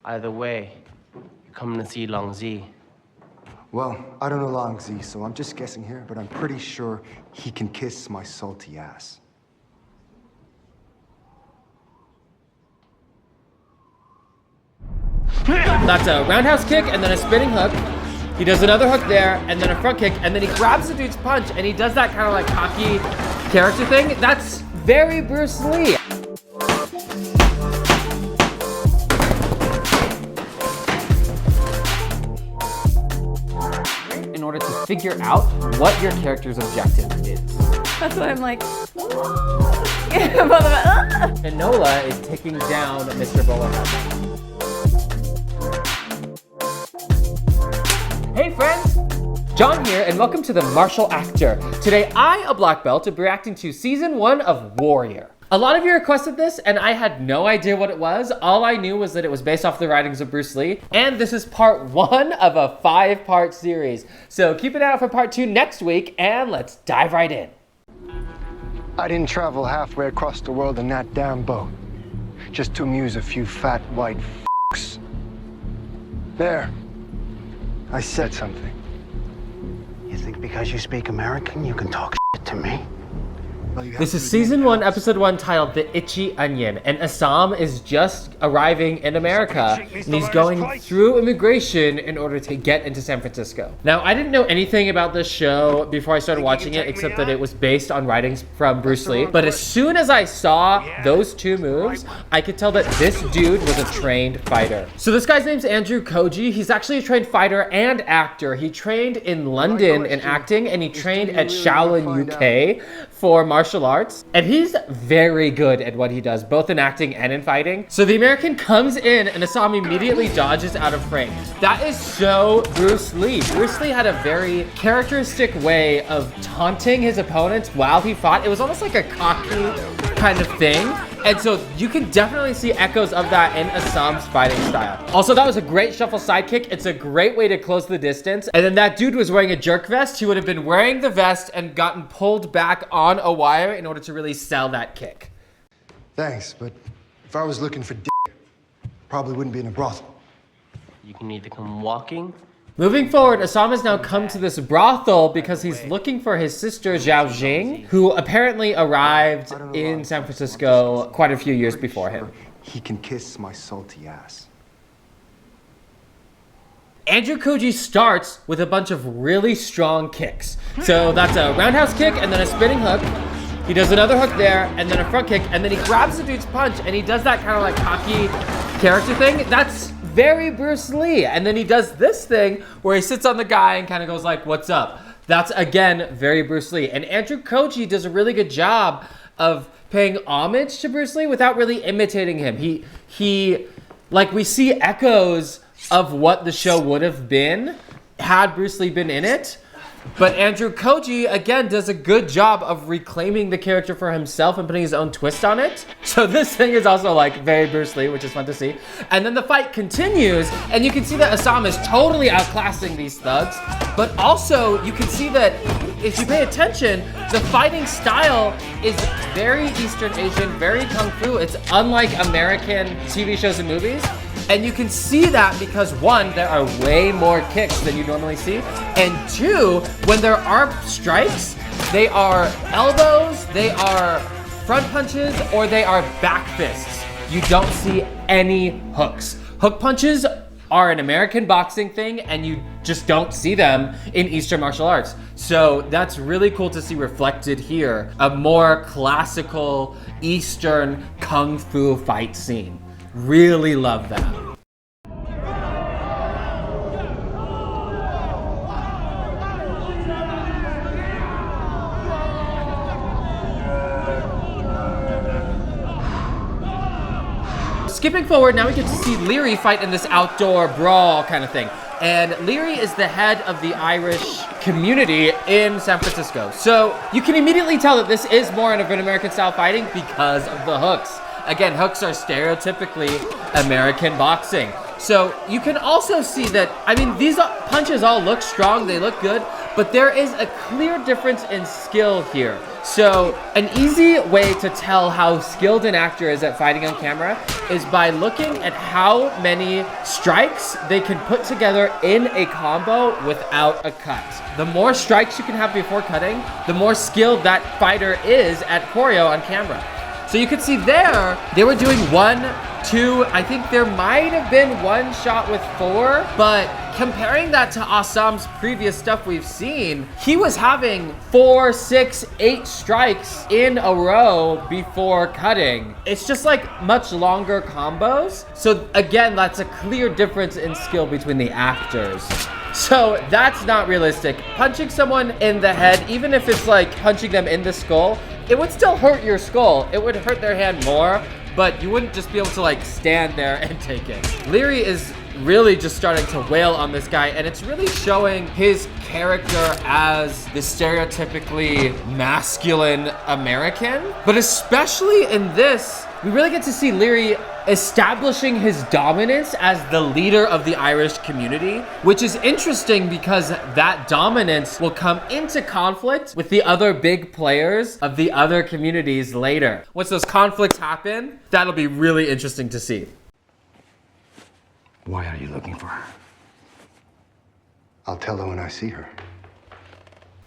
Either way, you're coming to see Long Z. Well, I don't know Long Z, so I'm just guessing here, but I'm pretty sure he can kiss my salty ass. That's a roundhouse kick and then a spinning hook. He does another hook there and then a front kick, and then he grabs the dude's punch and he does that kind of like cocky character thing. That's very Bruce Lee. In order to figure out what your character's objective is. That's why I'm like, Enola is taking down Mr. Bolo. Hey friends! John here, and welcome to The Martial Actor. Today I, a black belt, will be reacting to Season 1 of Warrior. A lot of you requested this, and I had no idea what it was. All I knew was that it was based off the writings of Bruce Lee, and this is part 1 of a 5-part series. So keep an eye out for part 2 next week, and let's dive right in. I didn't travel halfway across the world in that damn boat, just to amuse a few fat white f***s. There. I said something. You think because you speak American, you can talk shit to me? This is Season 1, Episode 1, titled The Itchy Onion, and Ah Sahm is just arriving in America, and he's going through immigration in order to get into San Francisco. Now, I didn't know anything about this show before I started watching it, except that it was based on writings from Bruce Lee, but as soon as I saw those two moves, I could tell that this dude was a trained fighter. So this guy's name's Andrew Koji. He's actually a trained fighter and actor. He trained in London in acting, and he trained at Shaolin, UK for martial arts, and he's very good at what he does, both in acting and in fighting. So the American comes in and Ah Sahm immediately dodges out of frame. That is so Bruce Lee. Bruce Lee had a very characteristic way of taunting his opponents while he fought. It was almost like a cocky kind of thing. And so you can definitely see echoes of that in Ah Sam's fighting style. Also, that was a great shuffle sidekick. It's a great way to close the distance. And then that dude was wearing a jerk vest. He would have been wearing the vest and gotten pulled back on a wire in order to really sell that kick. Thanks, but if I was looking for dick, probably wouldn't be in a brothel. You can either come walking. Moving forward, Ah Sahm has now come to this brothel because he's looking for his sister Zhao Jing, who apparently arrived in San Francisco quite a few years before him. He can kiss my salty ass. Andrew Koji starts with a bunch of really strong kicks. So that's a roundhouse kick and then a spinning hook. He does another hook there and then a front kick, and then he grabs the dude's punch and he does that kind of like cocky character thing. That's very Bruce Lee. And then he does this thing where he sits on the guy and kind of goes like, "What's up?" That's again very Bruce Lee. And Andrew Koji does a really good job of paying homage to Bruce Lee without really imitating him. He like, we see echoes of what the show would have been had Bruce Lee been in it. But Andrew Koji, again, does a good job of reclaiming the character for himself and putting his own twist on it. So this thing is also like very Bruce Lee, which is fun to see. And then the fight continues, and you can see that Ah Sahm is totally outclassing these thugs. But also, you can see that if you pay attention, the fighting style is very Eastern Asian, very Kung Fu. It's unlike American TV shows and movies. And you can see that because, one, there are way more kicks than you normally see. And two, when there are strikes, they are elbows, they are front punches, or they are back fists. You don't see any hooks. Hook punches are an American boxing thing, and you just don't see them in Eastern martial arts. So that's really cool to see reflected here, a more classical Eastern Kung Fu fight scene. Really love that. Skipping forward, now we get to see Leary fight in this outdoor brawl kind of thing. And Leary is the head of the Irish community in San Francisco. So you can immediately tell that this is more of an American style fighting because of the hooks. Again, hooks are stereotypically American boxing. So you can also see that, I mean, these punches all look strong, they look good, but there is a clear difference in skill here. So an easy way to tell how skilled an actor is at fighting on camera is by looking at how many strikes they can put together in a combo without a cut. The more strikes you can have before cutting, the more skilled that fighter is at choreo on camera. So you could see there, they were doing 1, 2, I think there might have been 1 shot with 4, but comparing that to Ah Sam's previous stuff we've seen, he was having 4, 6, 8 strikes in a row before cutting. It's just like much longer combos. So again, that's a clear difference in skill between the actors. So that's not realistic. Punching someone in the head, even if it's like punching them in the skull, it would still hurt your skull. It would hurt their hand more, but you wouldn't just be able to like stand there and take it. Leary is really just starting to wail on this guy, and it's really showing his character as the stereotypically masculine American. But especially in this, we really get to see Leary establishing his dominance as the leader of the Irish community, which is interesting because that dominance will come into conflict with the other big players of the other communities later. Once those conflicts happen, that'll be really interesting to see. Why are you looking for her? I'll tell her when I see her.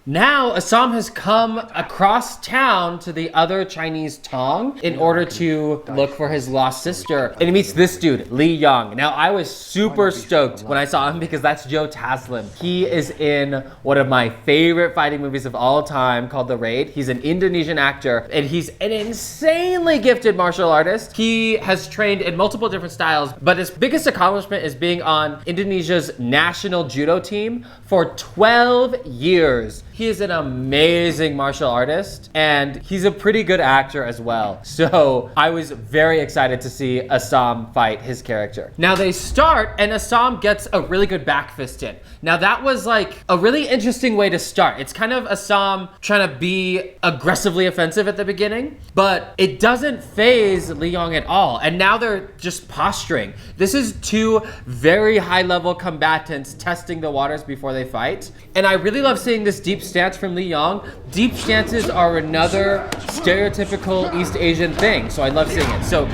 Now, Ah Sahm has come across town to the other Chinese Tong in order to look for his lost sister. And he meets this dude, Yong. Now, I was super stoked when I saw him because that's Joe Taslim. He is in one of my favorite fighting movies of all time called The Raid. He's an Indonesian actor and he's an insanely gifted martial artist. He has trained in multiple different styles, but his biggest accomplishment is being on Indonesia's national judo team for 12 years. He is an amazing martial artist and he's a pretty good actor as well. So I was very excited to see Ah Sahm fight his character. Now they start and Ah Sahm gets a really good back fist in. Now that was like a really interesting way to start. It's kind of Ah Sahm trying to be aggressively offensive at the beginning, but it doesn't faze Yong at all. And now they're just posturing. This is 2 very high level combatants testing the waters before they fight. And I really love seeing this deep stance from Yong. Deep stances are another stereotypical East Asian thing, so I love seeing it. So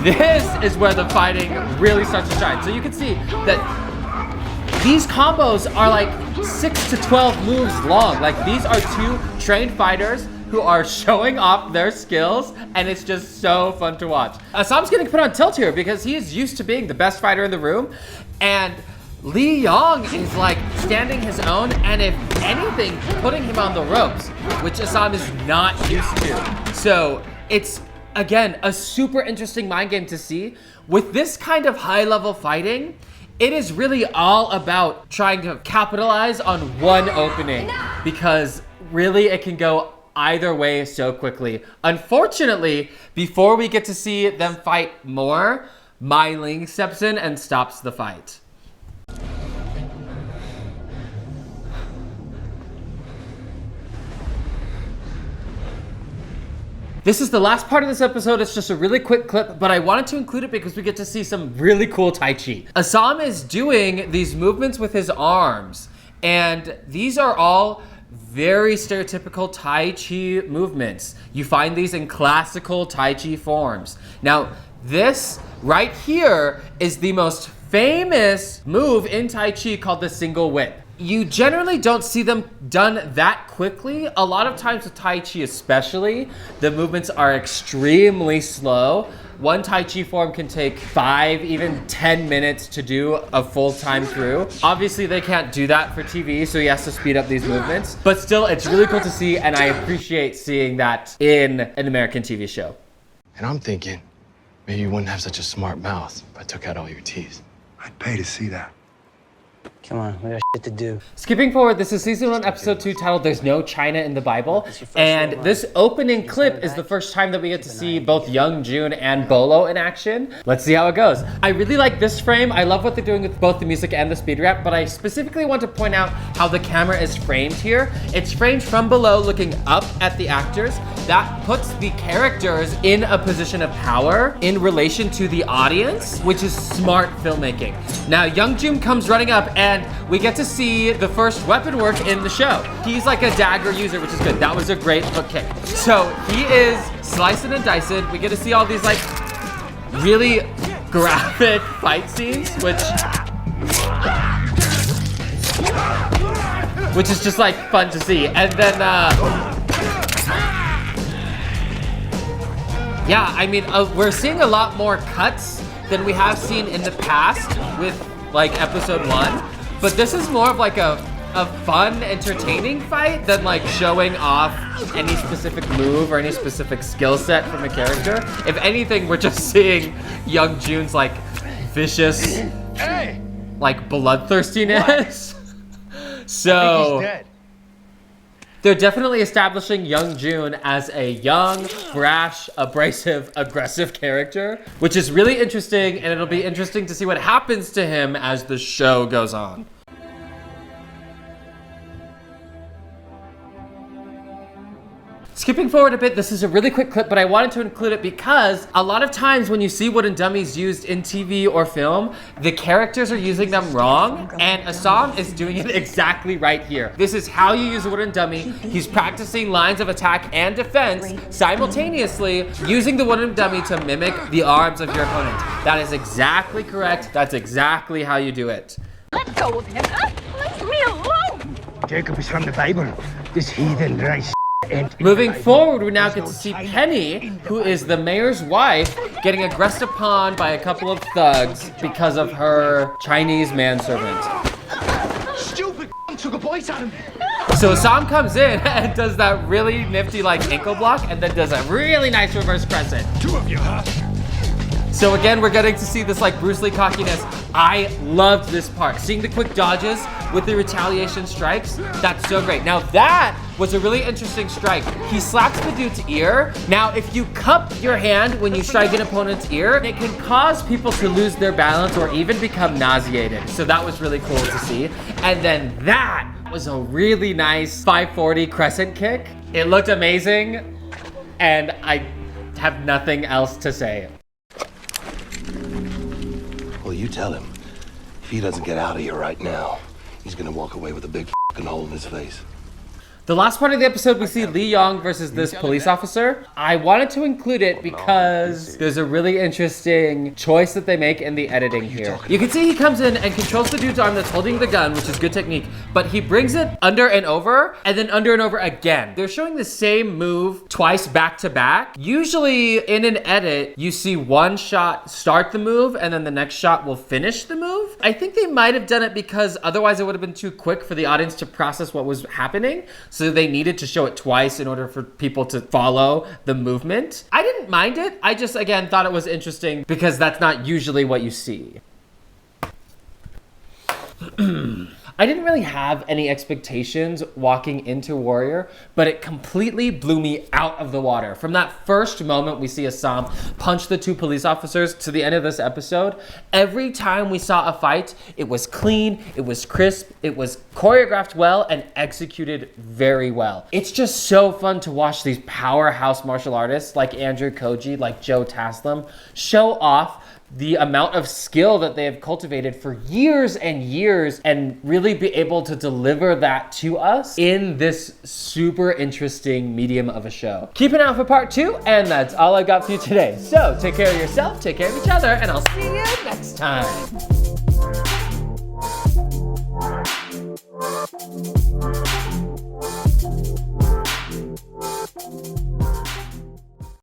this is where the fighting really starts to shine. So you can see that these combos are like 6 to 12 moves long. Like these are 2 trained fighters who are showing off their skills, and it's just so fun to watch. Ah Sam's getting put on tilt here because he is used to being the best fighter in the room, and Yong is like standing his own, and if anything, putting him on the ropes, which Ah Sahm is not used to. So it's, again, a super interesting mind game to see. With this kind of high level fighting, it is really all about trying to capitalize on one opening because really it can go either way so quickly. Unfortunately, before we get to see them fight more, Mai Ling steps in and stops the fight. This is the last part of this episode. It's just a really quick clip, but I wanted to include it because we get to see some really cool Tai Chi. Ah Sahm is doing these movements with his arms, and these are all very stereotypical Tai Chi movements. You find these in classical Tai Chi forms. Now, this right here is the most famous move in Tai Chi called the single whip. You generally don't see them done that quickly. A lot of times with Tai Chi especially, the movements are extremely slow. One Tai Chi form can take 5, even 10 minutes to do a full time through. Obviously they can't do that for TV, so he has to speed up these movements. But still, it's really cool to see, and I appreciate seeing that in an American TV show. And I'm thinking, maybe you wouldn't have such a smart mouth if I took out all your teeth. I'd pay to see that. Come on, we got shit to do. Skipping forward, this is season 1, episode 2, titled There's No China in the Bible. And this opening clip is the first time that we get to see both Young, Jun, and Bolo in action. Let's see how it goes. I really like this frame. I love what they're doing with both the music and the speed wrap, but I specifically want to point out how the camera is framed here. It's framed from below, looking up at the actors. That puts the characters in a position of power in relation to the audience, which is smart filmmaking. Now, Young Jun comes running up, and we get to see the first weapon work in the show. He's like a dagger user, which is good. That was a great hook kick. So he is slicing and dicing. We get to see all these like really graphic fight scenes, which is just like fun to see. And then, yeah, I mean, we're seeing a lot more cuts than we have seen in the past with like episode 1, but this is more of like a fun, entertaining fight than like showing off any specific move or any specific skill set from a character. If anything, we're just seeing young Jun's like vicious, like bloodthirstiness. So they're definitely establishing young Jun as a young, brash, abrasive, aggressive character, which is really interesting, and it'll be interesting to see what happens to him as the show goes on. Skipping forward a bit, this is a really quick clip, but I wanted to include it because a lot of times when you see wooden dummies used in TV or film, the characters are using them wrong, and Ah Sahm is doing it exactly right here. This is how you use a wooden dummy. He's practicing lines of attack and defense simultaneously, using the wooden dummy to mimic the arms of your opponent. That is exactly correct. That's exactly how you do it. Let go of him. Leave me alone. Jacob is from the Bible. This heathen rice. Moving forward, we now get to see Penny, who is the mayor's wife, getting aggressed upon by a couple of thugs because of her Chinese manservant. Stupid took a bite out of me. So Ah Sahm comes in and does that really nifty like ankle block and then does a really nice reverse crescent. Two of you, huh? So again, we're getting to see this like Bruce Lee cockiness. I loved this part. Seeing the quick dodges with the retaliation strikes, that's so great. Now that was a really interesting strike. He slaps the dude's ear. Now, if you cup your hand when you strike an opponent's ear, it can cause people to lose their balance or even become nauseated. So that was really cool to see. And then that was a really nice 540 crescent kick. It looked amazing, and I have nothing else to say. Well, you tell him. If he doesn't get out of here right now, he's gonna walk away with a big fucking hole in his face. The last part of the episode, we see Yong versus this police officer. I wanted to include it because there's a really interesting choice that they make in the editing here. You can see he comes in and controls the dude's arm that's holding the gun, which is good technique, but he brings it under and over, and then under and over again. They're showing the same move twice back to back. Usually in an edit, you see one shot start the move, and then the next shot will finish the move. I think they might have done it because otherwise it would have been too quick for the audience to process what was happening. So they needed to show it twice in order for people to follow the movement. I didn't mind it. I just, again, thought it was interesting because that's not usually what you see. I didn't really have any expectations walking into Warrior, but it completely blew me out of the water. From that first moment we see Ah Sahm punch the two police officers to the end of this episode, every time we saw a fight, it was clean, it was crisp, it was choreographed well, and executed very well. It's just so fun to watch these powerhouse martial artists like Andrew Koji, like Joe Taslim, show off the amount of skill that they have cultivated for years and years and really be able to deliver that to us in this super interesting medium of a show. Keep an eye out for part 2, and that's all I got for you today. So take care of yourself, take care of each other, and I'll see you next time.